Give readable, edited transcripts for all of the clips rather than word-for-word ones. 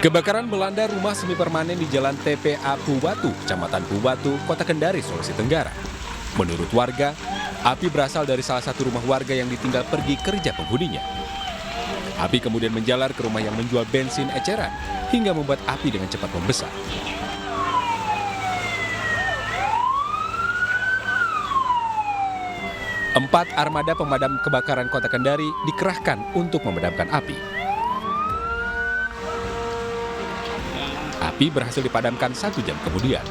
Kebakaran melanda rumah semi permanen di Jalan TPA Puwatu, Kecamatan Puwatu, Kota Kendari, Sulawesi Tenggara. Menurut warga, api berasal dari salah satu rumah warga yang ditinggal pergi kerja penghuninya. Api kemudian menjalar ke rumah yang menjual bensin eceran, hingga membuat api dengan cepat membesar. Empat armada pemadam kebakaran Kota Kendari dikerahkan untuk memadamkan api. Api berhasil dipadamkan 1 jam kemudian.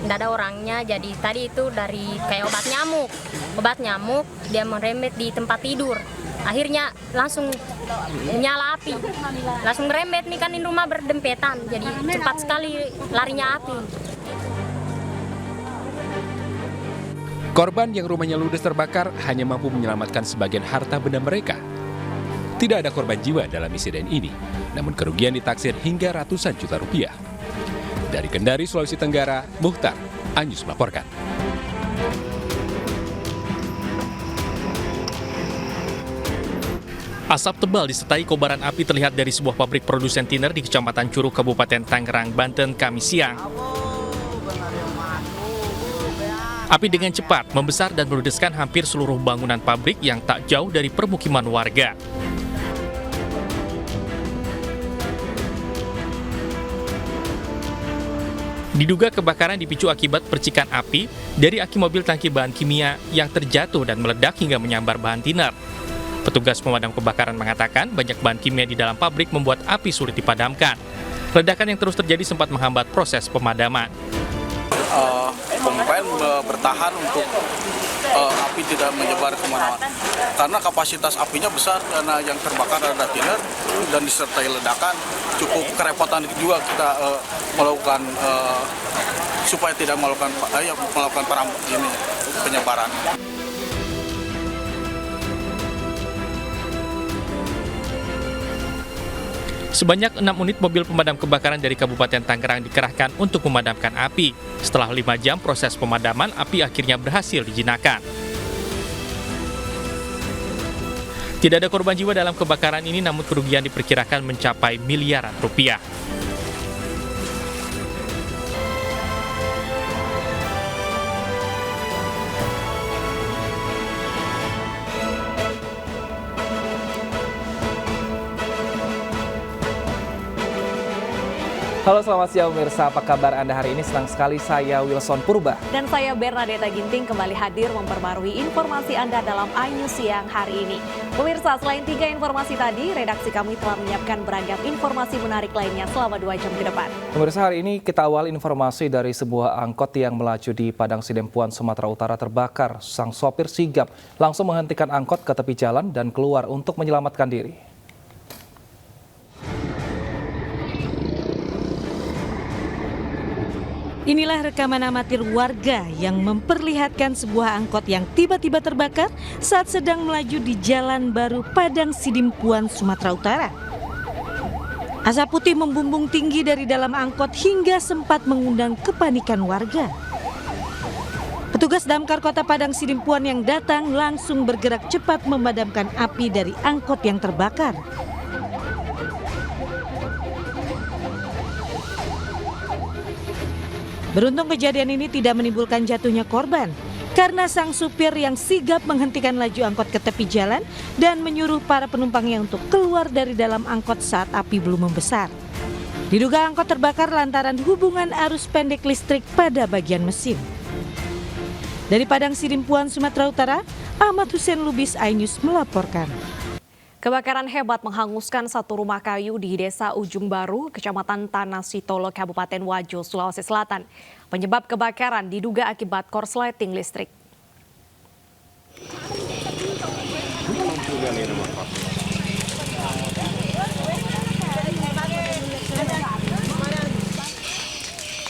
Tidak ada orangnya, jadi tadi itu dari kayak obat nyamuk dia merembet di tempat tidur. Akhirnya langsung nyala api, langsung merembet nih, kan ini rumah berdempetan, jadi cepat sekali larinya api. Korban yang rumahnya ludes terbakar hanya mampu menyelamatkan sebagian harta benda mereka. Tidak ada korban jiwa dalam insiden ini, namun kerugian ditaksir hingga ratusan juta rupiah. Dari Kendari, Sulawesi Tenggara, Muhtar, Anyus melaporkan. Asap tebal disertai kobaran api terlihat dari sebuah pabrik produsen tiner di Kecamatan Curug, Kabupaten Tangerang, Banten, Kamis siang. Api dengan cepat membesar dan meludeskan hampir seluruh bangunan pabrik yang tak jauh dari permukiman warga. Diduga kebakaran dipicu akibat percikan api dari aki mobil tangki bahan kimia yang terjatuh dan meledak hingga menyambar bahan tiner. Petugas pemadam kebakaran mengatakan banyak bahan kimia di dalam pabrik membuat api sulit dipadamkan. Ledakan yang terus terjadi sempat menghambat proses pemadaman. Pompen bertahan untuk api tidak menyebar kemana-mana. Karena kapasitas apinya besar, karena yang terbakar ada tiner dan disertai ledakan, cukup kerepotan juga kita melakukan supaya tidak melakukan penyebaran. Sebanyak 6 unit mobil pemadam kebakaran dari Kabupaten Tangerang dikerahkan untuk memadamkan api. Setelah 5 jam proses pemadaman, api akhirnya berhasil dijinakkan. Tidak ada korban jiwa dalam kebakaran ini, namun kerugian diperkirakan mencapai miliaran rupiah. Halo, selamat siang pemirsa, apa kabar Anda hari ini? Senang sekali saya Wilson Purba. Dan saya Bernadetta Ginting kembali hadir memperbarui informasi Anda dalam iNews siang hari ini. Pemirsa, selain 3 informasi tadi, redaksi kami telah menyiapkan beragam informasi menarik lainnya selama 2 jam ke depan. Pemirsa, hari ini kita awal informasi dari sebuah angkot yang melaju di Padang Sidempuan, Sumatera Utara terbakar. Sang sopir sigap langsung menghentikan angkot ke tepi jalan dan keluar untuk menyelamatkan diri. Inilah rekaman amatir warga yang memperlihatkan sebuah angkot yang tiba-tiba terbakar saat sedang melaju di Jalan Baru Padang Sidempuan, Sumatera Utara. Asap putih membumbung tinggi dari dalam angkot hingga sempat mengundang kepanikan warga. Petugas damkar Kota Padang Sidempuan yang datang langsung bergerak cepat memadamkan api dari angkot yang terbakar. Beruntung kejadian ini tidak menimbulkan jatuhnya korban, karena sang supir yang sigap menghentikan laju angkot ke tepi jalan dan menyuruh para penumpangnya untuk keluar dari dalam angkot saat api belum membesar. Diduga angkot terbakar lantaran hubungan arus pendek listrik pada bagian mesin. Dari Padang Sidempuan, Sumatera Utara, Ahmad Hussein Lubis, iNews melaporkan. Kebakaran hebat menghanguskan satu rumah kayu di Desa Ujung Baru, Kecamatan Tanah Sitolo, Kabupaten Wajo, Sulawesi Selatan. Penyebab kebakaran diduga akibat korsleting listrik.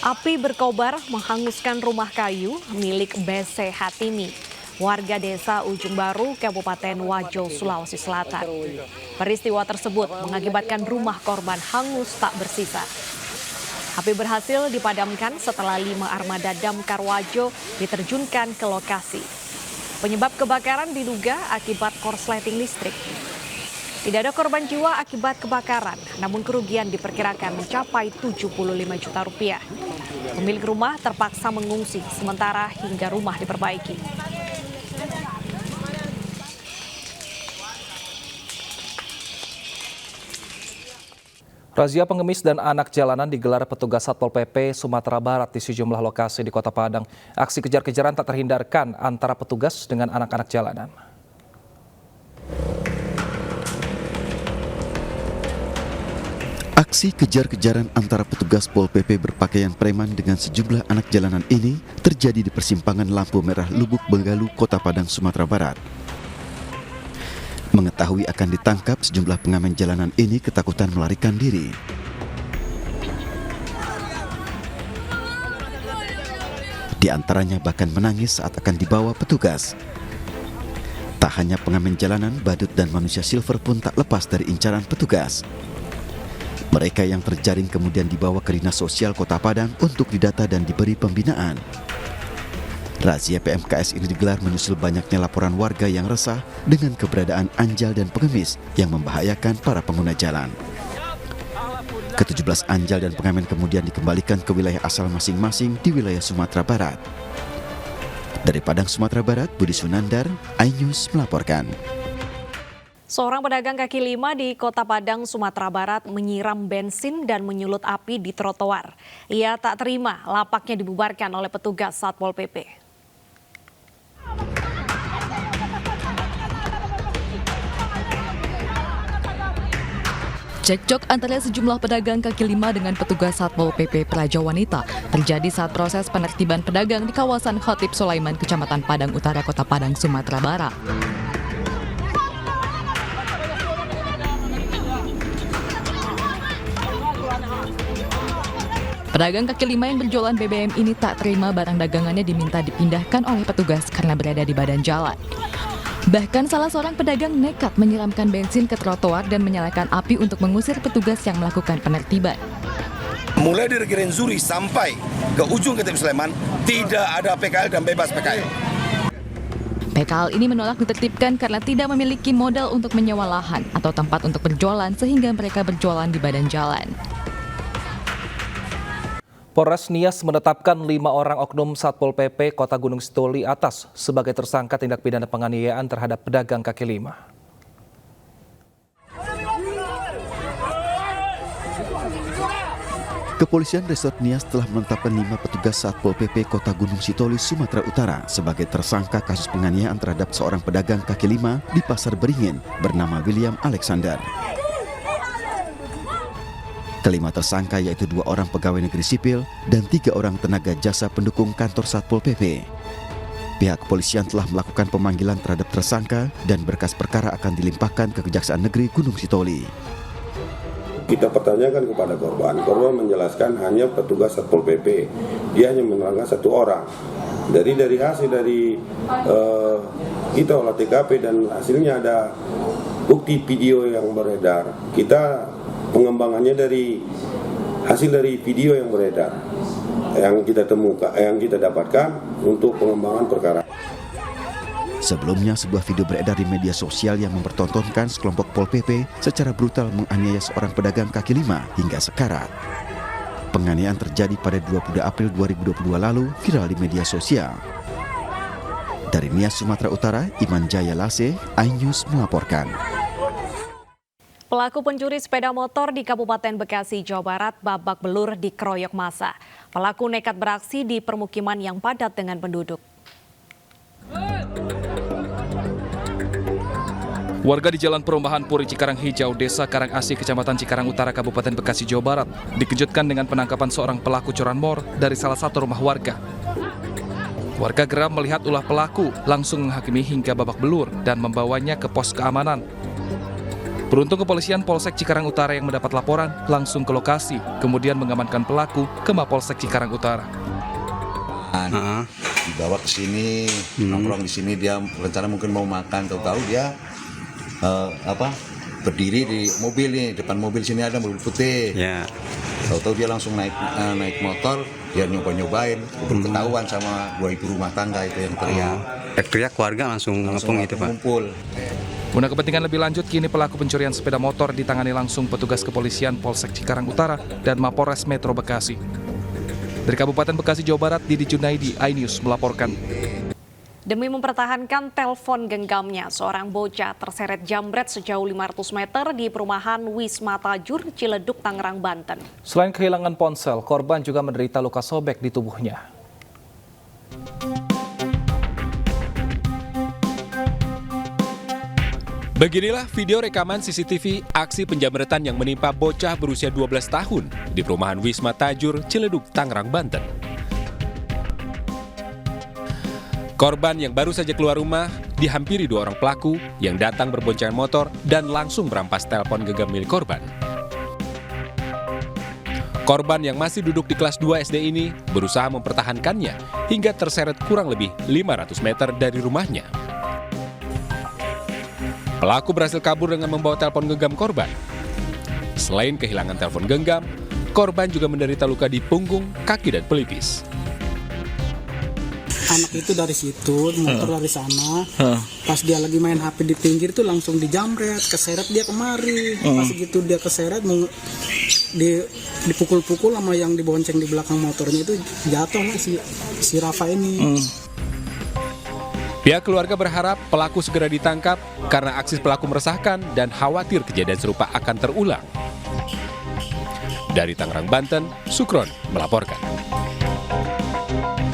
Api berkobar menghanguskan rumah kayu milik BC Hatimi, warga Desa Ujung Baru, Kabupaten Wajo, Sulawesi Selatan. Peristiwa tersebut mengakibatkan rumah korban hangus tak bersisa. Api berhasil dipadamkan setelah 5 armada damkar Wajo diterjunkan ke lokasi. Penyebab kebakaran diduga akibat korsleting listrik. Tidak ada korban jiwa akibat kebakaran, namun kerugian diperkirakan mencapai 75 juta rupiah. Pemilik rumah terpaksa mengungsi sementara hingga rumah diperbaiki. Razia pengemis dan anak jalanan digelar petugas Satpol PP Sumatera Barat di sejumlah lokasi di Kota Padang. Aksi kejar-kejaran tak terhindarkan antara petugas dengan anak-anak jalanan. Aksi kejar-kejaran antara petugas Pol PP berpakaian preman dengan sejumlah anak jalanan ini terjadi di persimpangan lampu merah Lubuk Benggalu, Kota Padang, Sumatera Barat. Mengetahui akan ditangkap, sejumlah pengamen jalanan ini ketakutan melarikan diri. Di antaranya bahkan menangis saat akan dibawa petugas. Tak hanya pengamen jalanan, badut dan manusia silver pun tak lepas dari incaran petugas. Mereka yang terjaring kemudian dibawa ke Dinas Sosial Kota Padang untuk didata dan diberi pembinaan. Razia PMKS ini digelar menyusul banyaknya laporan warga yang resah dengan keberadaan anjal dan pengemis yang membahayakan para pengguna jalan. Ke-17 anjal dan pengamen kemudian dikembalikan ke wilayah asal masing-masing di wilayah Sumatera Barat. Dari Padang, Sumatera Barat, Budi Sunandar, iNews melaporkan. Seorang pedagang kaki lima di Kota Padang, Sumatera Barat menyiram bensin dan menyulut api di trotoar. Ia tak terima lapaknya dibubarkan oleh petugas Satpol PP. Cekcok antara sejumlah pedagang kaki lima dengan petugas Satpol PP Praja Wanita terjadi saat proses penertiban pedagang di kawasan Khatib Sulaiman, Kecamatan Padang Utara, Kota Padang, Sumatera Barat. Pedagang kaki lima yang berjualan BBM ini tak terima barang dagangannya diminta dipindahkan oleh petugas karena berada di badan jalan. Bahkan salah seorang pedagang nekat menyiramkan bensin ke trotoar dan menyalakan api untuk mengusir petugas yang melakukan penertiban. Mulai dari Gerenzuri sampai ke ujung Khatib Sulaiman, tidak ada PKL dan bebas PKL. PKL ini menolak ditertibkan karena tidak memiliki modal untuk menyewa lahan atau tempat untuk berjualan sehingga mereka berjualan di badan jalan. Polres Nias menetapkan 5 orang oknum Satpol PP Kota Gunung Sitoli Atas sebagai tersangka tindak pidana penganiayaan terhadap pedagang kaki lima. Kepolisian Resort Nias telah menetapkan 5 petugas Satpol PP Kota Gunung Sitoli, Sumatera Utara sebagai tersangka kasus penganiayaan terhadap seorang pedagang kaki lima di Pasar Beringin bernama William Alexander. Kelima tersangka yaitu 2 orang pegawai negeri sipil dan 3 orang tenaga jasa pendukung kantor Satpol PP. Pihak kepolisian telah melakukan pemanggilan terhadap tersangka dan berkas perkara akan dilimpahkan ke Kejaksaan Negeri Gunung Sitoli. Kita pertanyakan kepada korban menjelaskan hanya petugas Satpol PP. Dia hanya menerangkan 1 orang. Dari hasil kita olah TKP dan hasilnya ada bukti video yang beredar. Kita pengembangannya dari hasil dari video yang beredar yang kita temukan, yang kita dapatkan untuk pengembangan perkara. Sebelumnya, sebuah video beredar di media sosial yang mempertontonkan sekelompok Pol PP secara brutal menganiaya seorang pedagang kaki lima hingga sekarat. Penganiayaan terjadi pada 22 April 2022 lalu, viral di media sosial. Dari Nias, Sumatera Utara, Iman Jaya Lase, iNews melaporkan. Pelaku pencuri sepeda motor di Kabupaten Bekasi, Jawa Barat babak belur dikeroyok massa. Pelaku nekat beraksi di permukiman yang padat dengan penduduk. Warga di Jalan Perumahan Puri Cikarang Hijau, Desa Karangasih, Kecamatan Cikarang Utara, Kabupaten Bekasi, Jawa Barat, dikejutkan dengan penangkapan seorang pelaku curanmor dari salah satu rumah warga. Warga geram melihat ulah pelaku, langsung menghakimi hingga babak belur dan membawanya ke pos keamanan. Beruntung kepolisian Polsek Cikarang Utara yang mendapat laporan langsung ke lokasi, kemudian mengamankan pelaku ke Mapolsek Cikarang Utara. Dibawa ke sini, nongkrong di sini, dia rencana mungkin mau makan, tahu-tahu dia berdiri di mobil nih, depan mobil sini ada mobil putih. Tahu-tahu dia langsung naik motor, dia nyobain, ketahuan sama 2 ibu rumah tangga itu yang teriak. Teriak warga langsung ngepung itu, Pak. Ngumpul. Guna kepentingan lebih lanjut, kini pelaku pencurian sepeda motor ditangani langsung petugas kepolisian Polsek Cikarang Utara dan Mapolres Metro Bekasi. Dari Kabupaten Bekasi, Jawa Barat, Didi Junaidi, iNews melaporkan. Demi mempertahankan telepon genggamnya, seorang bocah terseret jambret sejauh 500 meter di perumahan Wisma Tajur, Ciledug, Tangerang, Banten. Selain kehilangan ponsel, korban juga menderita luka sobek di tubuhnya. Beginilah video rekaman CCTV aksi penjamretan yang menimpa bocah berusia 12 tahun di perumahan Wisma Tajur, Ciledug, Tangerang, Banten. Korban yang baru saja keluar rumah dihampiri 2 orang pelaku yang datang berboncengan motor dan langsung merampas telepon genggam milik korban. Korban yang masih duduk di kelas 2 SD ini berusaha mempertahankannya hingga terseret kurang lebih 500 meter dari rumahnya. Pelaku berhasil kabur dengan membawa telepon genggam korban. Selain kehilangan telepon genggam, korban juga menderita luka di punggung, kaki, dan pelipis. Anak itu dari situ, motor dari sana. Pas dia lagi main HP di pinggir tuh langsung dijamret, keseret dia kemari. Pas gitu dia keseret, dipukul-pukul sama yang dibonceng di belakang motornya itu jatuh lah si Rafa ini. Pihak keluarga berharap pelaku segera ditangkap karena aksi pelaku meresahkan dan khawatir kejadian serupa akan terulang. Dari Tangerang, Banten, Sukron melaporkan.